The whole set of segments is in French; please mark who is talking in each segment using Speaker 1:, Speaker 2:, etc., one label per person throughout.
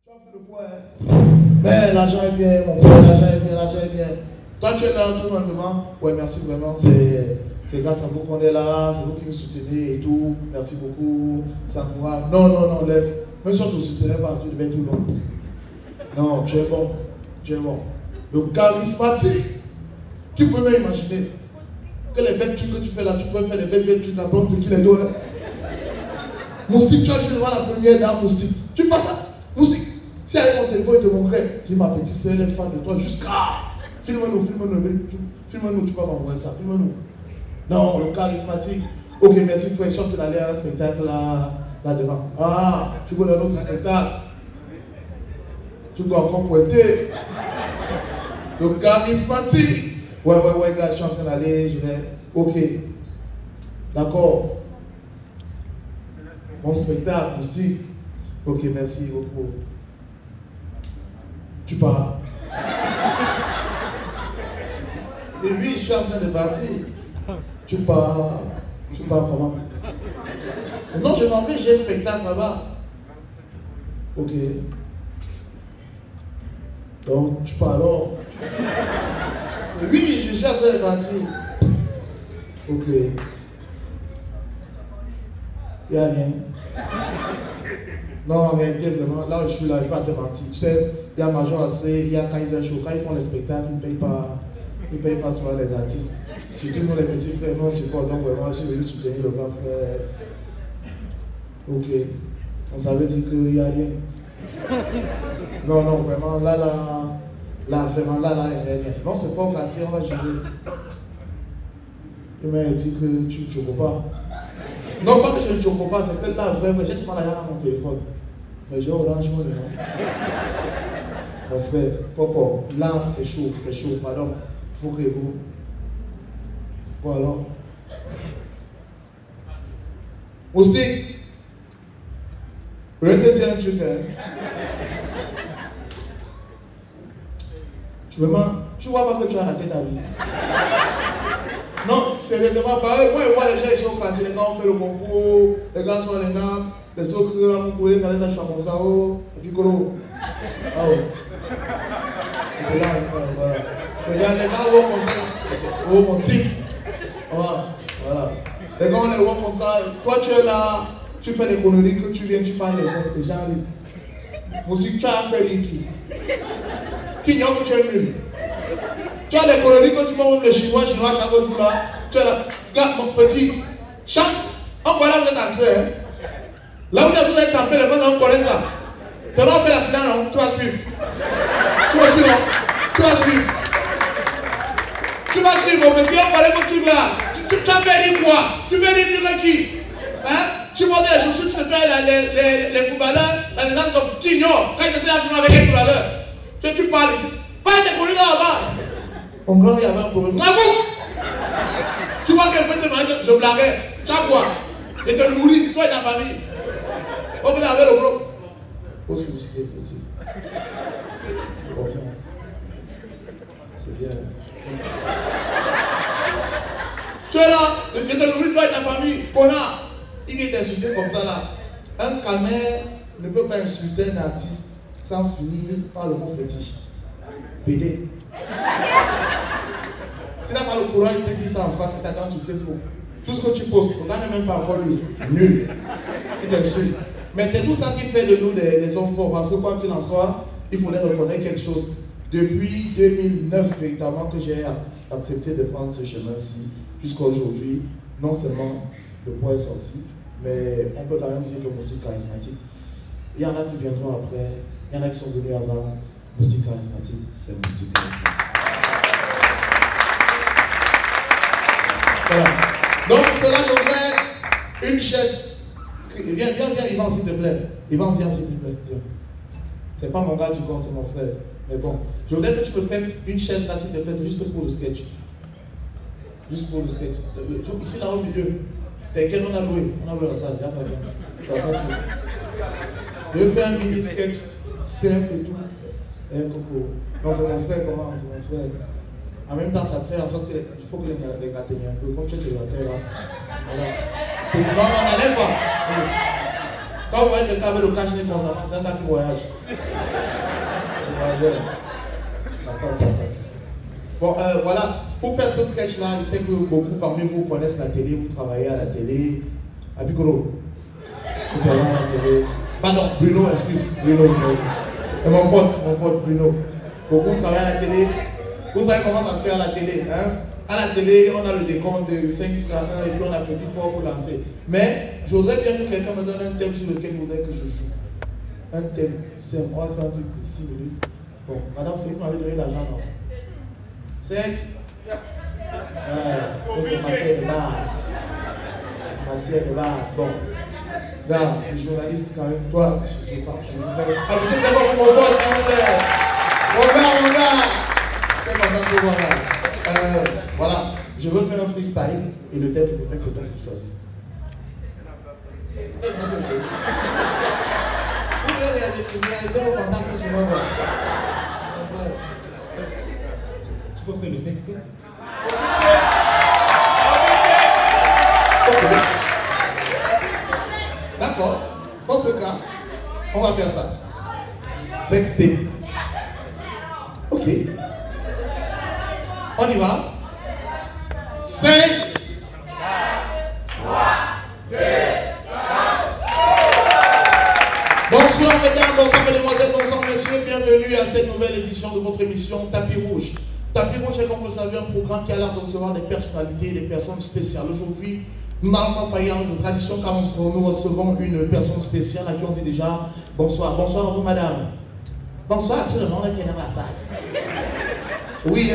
Speaker 1: Tu as pris le poids, hein? Mais l'argent est bien, mon père, l'argent est bien, l'argent est bien. Toi, tu es là, tout normalement. Ouais, merci vraiment, c'est grâce à vous qu'on est là, c'est vous qui nous soutenez et tout. Merci beaucoup. Ça va. Non, non, non, laisse. Même si on ne te soutenait pas, tu devais tout long. Non, tu es bon. Tu es bon. Le charismatique. Tu peux même imaginer que les belles trucs que tu fais là, tu peux faire les belles trucs à prendre de qui les doigts. Hein? Moustique, tu as joué devant la première dame, Moustique. Tu passes ça, Moustique. Si avec mon téléphone, il te montrait, dis ma petite sœur, elle est fan de toi jusqu'à. Filme-nous, tu peux m'envoyer ça, filme-nous. Non, le charismatique. Ok, merci frère, je suis allé à un spectacle là devant. Ah, tu connais notre spectacle. Tu dois encore pointer. Le charismatique. Ouais, gars, je suis en train d'aller, je vais. Ok. D'accord. Mon spectacle, Moustique. Ok, merci beaucoup. Tu pars. Et oui, je suis en train de partir. Tu pars comment? Non, je m'en vais, j'ai un spectacle là-bas. Ok. Donc, tu pars alors. Et oui, je suis en train de partir. Ok. Il n'y a rien. Non, en réalité, vraiment, là où je suis là, je ne vais pas te mentir. Tu sais, il y a Major AC, il y a Kaiser Show. Quand ils font les spectacles, ils ne payent pas souvent les artistes. Surtout nous, les petits frères, non, c'est pas. Donc, vraiment, je suis venu soutenir le grand frère. Ok. Donc, ça veut dire qu'il n'y a rien. Non, vraiment, là, vraiment, là, il n'y a rien. Non, c'est pas au quartier, on va gérer. Il m'a dit que tu ne choques pas. Non, pas que je ne choque pas, c'est que là, vraiment, j'ai ce qu'on a dans mon téléphone. Mais j'ai Orange Money, non? Mon frère, Popo, là, c'est chaud, madame. Il faut que vous. Voilà. Moustique, je vais te dire un truc, hein. Tu vois pas que tu as raté ta vie. Non, sérieusement, pareil, moi je vois les gens ici au quartier, les gars ont fait le concours, les gars sont les nains, les autres gars ont coulé dans les tâches comme ça, et puis Koro. Ah ouais. Et là, voilà. Les gars vont comme ça, oh mon type. Voilà. Les gars on les voit comme ça, toi tu es là, tu fais des conneries que tu viens, tu parles les autres, les gens arrivent. Musique, tu as fait qui ignore que tu es nul. Tu as des conneries que tu montres les Chinois chaque jour là. Tu es là, regarde mon petit. On voit là où vous êtes entré. Hein? Là où vous êtes trempé, les gens on connaît ça. Tu vas faire l'accident, non? Tu vas suivre. Tu vas suivre, mon petit, on connaît votre truc là. Tu as fait dire quoi? Tu fais dire plus que qui? Hein? Tu montes les chaussures, tu fais les footballeurs, les gens qui ignorent. Quand ils essaient de avec les footballeurs, tu parles ici. Pas tes conneries là-bas. Mon grand, il y avait un problème. Tu vois quelqu'un te demande, je blaguais. Tu as quoi? Et te nourris, toi et ta famille. On vous avait le gros. Pose une question précise. Confiance. C'est bien. Tu es là, et te nourris, toi et ta famille. Connard. Il vient t'insulter comme ça là. Un camère ne peut pas insulter un artiste sans finir par le mot fétiche. PD. S'il n'a pas le courage, il te dit ça en face, il t'attend sur Facebook. Tout ce que tu postes, on n'a même pas encore lu. Nul. Il t'insulte. Mais c'est tout ça qui fait de nous des hommes forts. Parce que quoi qu'il en soit, il faudrait reconnaître quelque chose. Depuis 2009, véritablement, que j'ai accepté de prendre ce chemin-ci, jusqu'à aujourd'hui, non seulement le poids est sorti, mais on peut quand même dire que Moustique charismatique. Il y en a qui viendront après, il y en a qui sont venus avant. Moustique charismatique, c'est Moustique charismatique. Voilà. Donc, pour cela, je voudrais une chaise. Viens, Yvan, s'il te plaît. Yvan, viens, s'il te plaît. Viens. C'est pas mon gars du corps, c'est mon frère. Mais bon, je voudrais que tu me prennes une chaise là, s'il te plaît. C'est juste pour le sketch. Juste pour le sketch. Ici, là, au milieu. T'inquiète, on a loué la salle. Il n'y a pas de problème. Je vais faire un mini sketch simple et tout. Coco. Non, c'est mon frère, comment? C'est mon frère. En même temps, ça fait en sorte qu'il faut que les gars atteignent un peu. Comme tu es célibataire là. Voilà. Non, n'allez pas. Quand vous voyez quelqu'un avec le cache-nez constamment, c'est un gars qui voyage. Le voyageur. D'accord, ça passe. Bon, voilà. Pour faire ce sketch-là, je sais que beaucoup parmi vous connaissent la télé, vous travaillez à la télé. À Bicolo. Vous travaillez à la télé. Pardon, Bruno, excuse. Bruno. Et mon pote Bruno. Beaucoup travaillent à la télé. Vous savez comment ça se fait à la télé, hein? À la télé, on a le décompte de 5 jusqu'à 1 et puis on a petit fort pour lancer. Mais je voudrais bien que quelqu'un me donne un thème sur lequel il voudrait que je joue. Un thème. On va faire un truc de 6 minutes. Bon, madame, c'est vous qui m'avez donné l'argent, non? Sexe. Ouais, matière de base. Matière de base. Bon. Là, les journalistes, quand même, toi, je pense que je vais faire. Ah, c'est d'abord pour mon pote, mon gars. Très content de vous voir là. Voilà, je veux faire un freestyle et le thème, je préfère que c'est toi qui choisisses. Peut-être moi que je choisis. Vous voulez réaliser vos fantasmes sur moi.
Speaker 2: Tu peux faire le sexe?
Speaker 1: Ok. D'accord. Dans ce cas, on va faire ça. Sextape. Ok. On y va. 5, 3, 2, 1. Bonsoir mesdames, bonsoir mesdemoiselles, bonsoir messieurs. Bienvenue à cette nouvelle édition de votre émission Tapis Rouge. Tapis Rouge est, comme vous le savez, un programme qui a l'air de recevoir des personnalités, des personnes spéciales. Aujourd'hui, nous n'avons pas failli de tradition car nous recevons une personne spéciale à qui on dit déjà bonsoir. Bonsoir à vous madame. Bonsoir à tout le monde qui est dans la salle. Oui,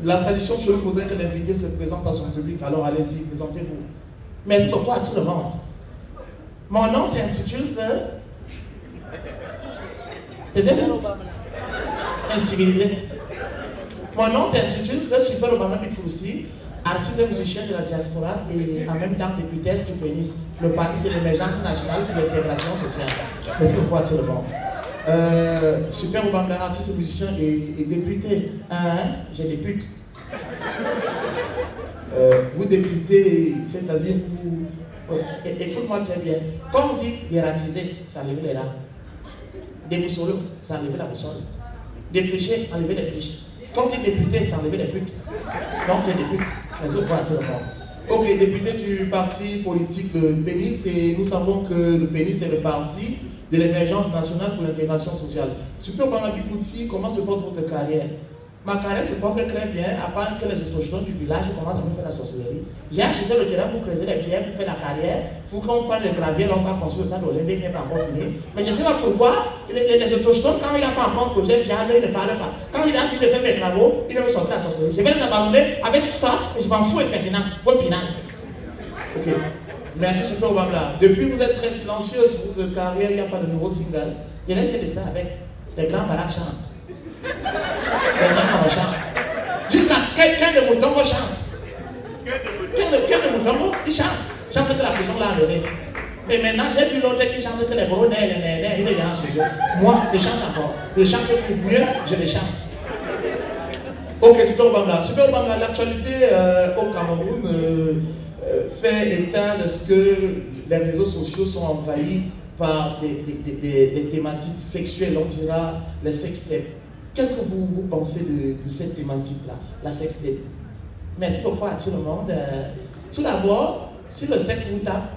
Speaker 1: la tradition chez nous voudrait que l'invité se présente à son public. Alors allez-y, présentez-vous. Mais pourquoi à tout le monde? Mon nom s'intitule Incivilisé. Mon nom s'intitule Super Obama Bitfoussi, artiste et musicien de la diaspora et en même temps député du PENIS, le parti de l'émergence nationale pour l'intégration sociale. Merci beaucoup à tout le monde. Super Obama, artiste, musicien et député. Je députe. Vous députez, c'est-à-dire vous. Écoute-moi très bien. Comme on dit hiérarchiser, ça enlève les rats. Déboussoler, ça enlève la boussole. Défricher, enlever les friches. Comme dit député, ça enlève les putes. Donc il y a des putes. Merci beaucoup à tout le monde. Ok, député du parti politique le PENIS, et nous savons que le PENIS est le parti de l'émergence nationale pour l'intégration sociale. Super Obama Bitfoussi, comment se porte votre carrière? Ma carrière se porte très bien, à part que les autochtones du village commencent à me faire la sorcellerie. J'ai acheté le terrain pour creuser les pierres, pour faire la carrière, pour qu'on fasse les graviers, on va construire le stade olympique, qui n'est pas encore fini. Mais je ne sais pas pourquoi, les autochtones, quand il n'a pas encore un projet fiable, ils ne parlent pas. Quand il a fini de faire mes travaux, il veut sortir la sorcellerie. Je vais les abandonner avec tout ça, et je m'en fous, effectivement. Point final. Ok. Merci, Super Obama. Depuis, vous êtes très silencieuse sur votre carrière, il n'y a pas de nouveau single. Je laisse de ça avec les grands malades chantent. Les grands malades chantent. Jusqu'à quelqu'un de Moutongo chante. Quelqu'un de Moutongo, il chante. Chante que la prison l'a enlevé. Mais maintenant, j'ai vu l'autre qui chante que les gros nez, il est dans ce jeu. Moi, je chante encore. Je chante plus mieux, je les chante. Ok, Super Obama. Super Obama, l'actualité au Cameroun fait état de ce que les réseaux sociaux sont envahis par des thématiques sexuelles, on dira les sextapes. Qu'est-ce que vous pensez de cette thématique-là, la sextape? Merci beaucoup à tout le monde. Tout d'abord, si le sexe vous tape,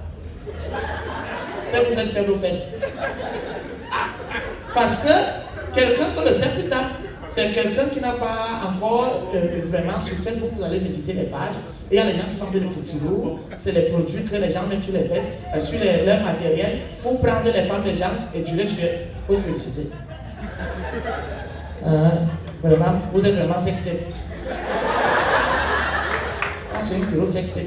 Speaker 1: c'est que vous êtes faible aux fesses. Parce que quelqu'un que le sexe tape, c'est quelqu'un qui n'a pas encore vraiment sur Facebook, vous allez visiter les pages. Et il y a les gens qui parlent de photos, c'est les produits que les gens mettent sur les fesses, sur leur matériel. Il faut prendre les femmes des gens et durer sur aux publicités. Vraiment, vous êtes vraiment sextape. C'est une période sextape.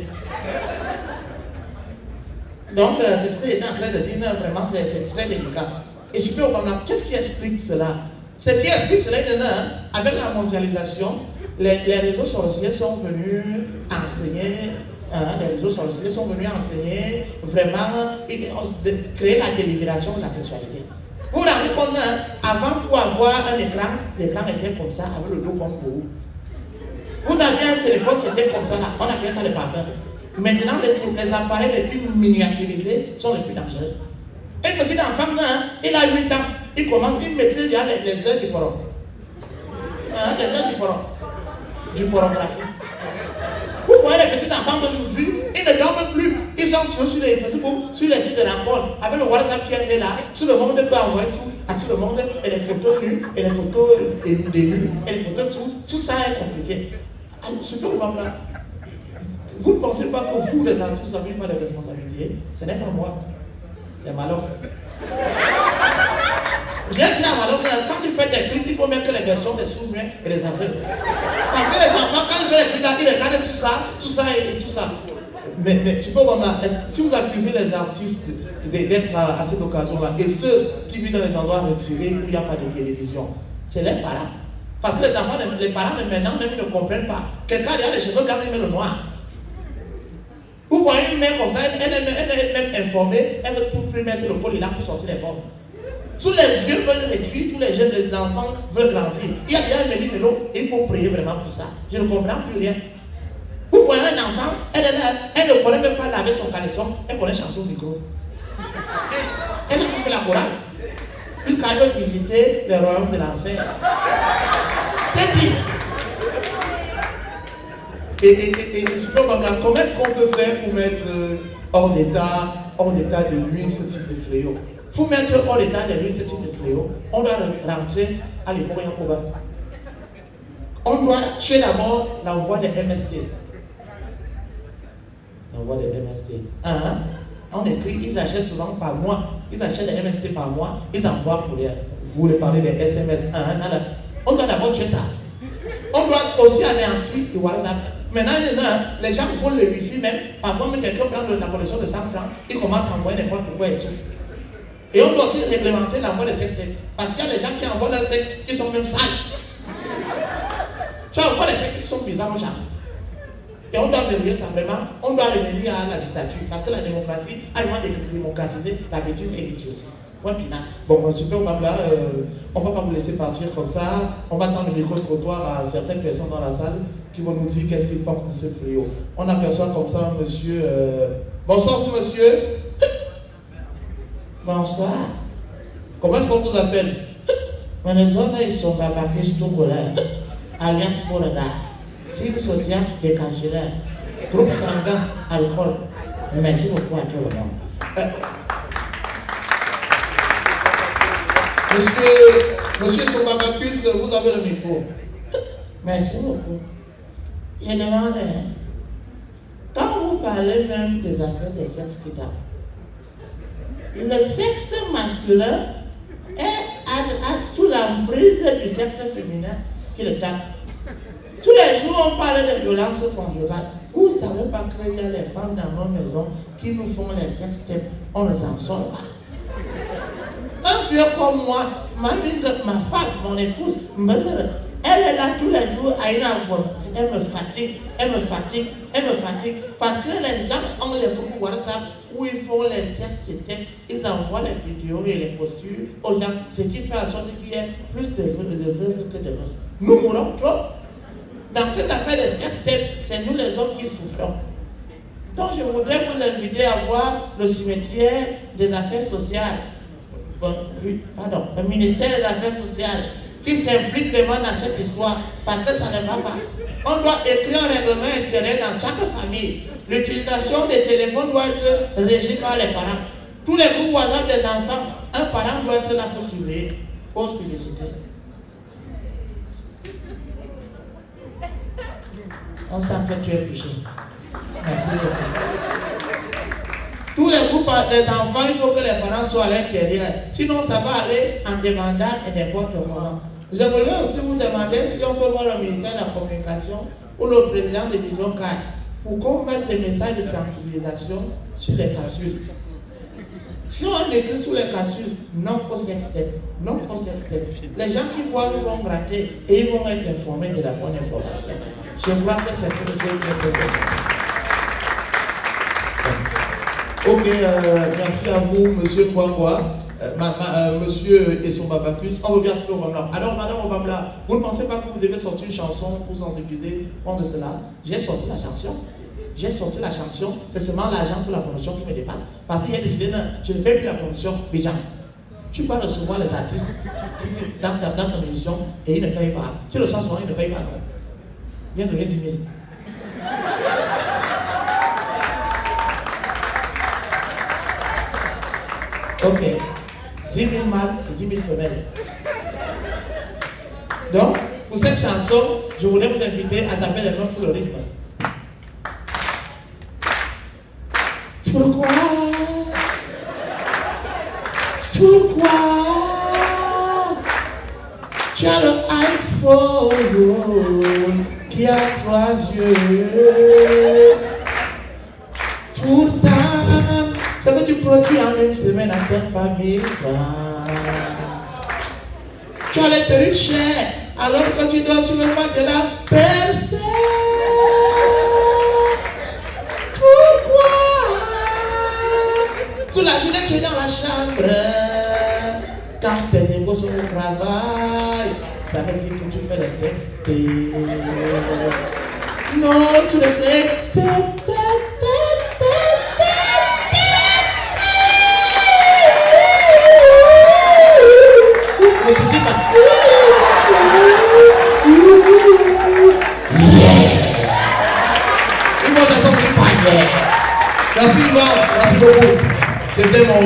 Speaker 1: Donc, c'est ce que j'étais en train de dire, vraiment, c'est très délicat. Et Super Obama, qu'est-ce qui explique cela? Ce qui explique cela, avec la mondialisation, les réseaux sorciers sont venus enseigner, les réseaux sorciers sont venus enseigner vraiment, créer la délibération de la sexualité. Vous vous rendez compte, avant pour avoir un écran, l'écran était comme ça, avec le dos comme vous. Vous aviez un téléphone, c'était comme ça, là. On appelait ça les vapeurs. Maintenant, les appareils les plus miniaturisés sont les plus dangereux. Un petit enfant, il a 8 ans. Il commence, il maîtrise les heures du porno. Les heures du pornographie. Vous voyez les petits enfants d'aujourd'hui, ils ne dorment plus. Ils sont sur les Facebook, sur les sites de rencontre, avec le WhatsApp qui est là. Tout le monde peut envoyer tout à tout le monde, et les photos nues, et les photos des nus, et les photos tout ça est compliqué. Alors, ce que vous ne pensez pas que vous, les artistes, vous n'avez pas de responsabilité? Ce n'est pas moi, c'est Malox. J'ai dit à Malox, quand tu fais des clips, il faut mettre les versions des sourds-muets et des aveugles. Parce que les enfants, quand ils font les clips, là, ils regardent tout ça et tout ça. Mais tu peux voir là, si vous accusez les artistes d'être à cette occasion-là, et ceux qui vivent dans les endroits retirés où il n'y a pas de télévision, c'est les parents. Parce que les enfants, les parents maintenant même ils ne comprennent pas. Quelqu'un a les cheveux blancs, il met le noir. Vous voyez une mère comme ça, elle est même informée, elle veut tout mettre le pôle là pour sortir les formes. Tous les vieux veulent les tuer, tous les jeunes, les enfants veulent grandir. Il y a déjà un méli-mélo, il faut prier vraiment pour ça. Je ne comprends plus rien. Vous voyez un enfant, elle ne connaît même pas laver son caleçon, elle connaît chanter au micro. Elle n'a pas fait la chorale. Jusqu'à veut visiter le royaume de l'enfer. C'est dit. Et comment est-ce qu'on peut faire pour mettre hors d'état de nuire ce type de fléau? Pour mettre hors d'état de nuire ce type de fléau, on doit rentrer à l'époque Yacoba. On doit tuer d'abord l'envoi des MST. L'envoi des MST. On écrit, ils achètent souvent par mois. Ils achètent les MST par mois, ils envoient pour vous les parler des SMS. On doit d'abord tuer ça. On doit aussi anéantir le WhatsApp. Maintenant, les gens font le wifi même. Parfois, même quelqu'un prend la connexion de 100 francs, il commence à envoyer n'importe quoi et tout. Et on doit aussi réglementer l'envoi de sexe. Parce qu'il y a des gens qui envoient leur sexe qui sont même sales. Tu envoies les sexes qui sont bizarres aux gens. Et on doit vérifier ça vraiment. On doit revenir à la dictature. Parce que la démocratie a besoin de démocratiser la bêtise et l'idiotie. Point final. Bon, super Bambla, on ne va pas vous laisser partir comme ça. On va tendre le micro-trottoir à certaines personnes dans la salle qui vont nous dire qu'est-ce qu'ils pensent de ce fléau. On aperçoit comme ça un monsieur. Bonsoir, vous, monsieur. Bonsoir. Comment est-ce qu'on vous appelle? Les hommes, ils sont babaqués sur tout colère. Alliance pour le gars. S'ils soutient des cancelleurs. Groupe sanguin, alcool. Merci beaucoup à tout le monde. Monsieur Sombabacus, vous avez le micro. Merci beaucoup. Je demande, quand vous parlez même des affaires des sexes qui tapent, le sexe masculin est sous l'emprise du sexe féminin qui le tape. Tous les jours, on parle de violence conjugale. Vous ne savez pas qu'il y a les femmes dans nos maisons qui nous font les sextapes, on ne s'en sort pas. Un vieux comme moi, ma femme, mon épouse, elle est là tous les jours à une envoi. Elle me fatigue. Parce que les gens ont les groupes WhatsApp où ils font les sextapes, ils envoient les vidéos et les postures aux gens, ce qui fait en sorte qu'il y ait plus de veuves que de veufs. Nous mourons trop. Dans cette affaire de sextape, c'est nous les hommes qui souffrons. Donc je voudrais vous inviter à voir le cimetière des affaires sociales. Le ministère des Affaires sociales qui s'implique vraiment dans cette histoire parce que ça ne va pas. On doit écrire un règlement intérieur dans chaque famille. L'utilisation des téléphones doit être régie par les parents. Tous les groupes WhatsApp des enfants, un parent doit être là pour surveiller. Pause publicité. On sent que tu es touché. Merci beaucoup. Tous les groupes des enfants, il faut que les parents soient à l'intérieur. Sinon, ça va aller en débandade et n'importe comment. Je voulais aussi vous demander si on peut voir le ministère de la Communication ou le président de Vision 4 pour qu'on mette des messages de sensibilisation sur les capsules. Si on écrit sur les capsules, non au sextape, non au sextape, les gens qui boivent vont gratter et ils vont être informés de la bonne information. Je crois que c'est quelque chose de très important. Ok, merci à vous, monsieur Fouangwa, monsieur Essombabacus. On revient à ce que Obamla. Alors, madame Obamla, vous ne pensez pas que vous devez sortir une chanson pour sensibiliser contre cela? J'ai sorti la chanson. j'ai sorti la chanson, c'est seulement l'argent pour la promotion qui me dépasse. Parce qu'il a décidé, non, je ne paye plus la promotion. Déjà, tu vas recevoir les artistes dans ton émission et ils ne payent pas. Tu le sens souvent, ils ne payent pas, non. Il y a donné 10 000. Ok. 10 000 mâles et 10 000 femelles. Donc, pour cette chanson, je voulais vous inviter à taper les notes pour le rythme. Pourquoi tu as le iPhone qui a 3 yeux? Pourtant, ce que tu produis en une semaine n'atteint pas 1000 francs. Tu as les perruques chères alors que tu dors sur le banc de la personne. Pourquoi? Toute la journée tu es dans la chambre. Quand tes égaux sont au travail, ça veut dire que tu fais le sexté. Non, tu le sexté. Ne se dis pas. Une autre chanson qui parle. Merci Yvan, merci beaucoup. C'était mon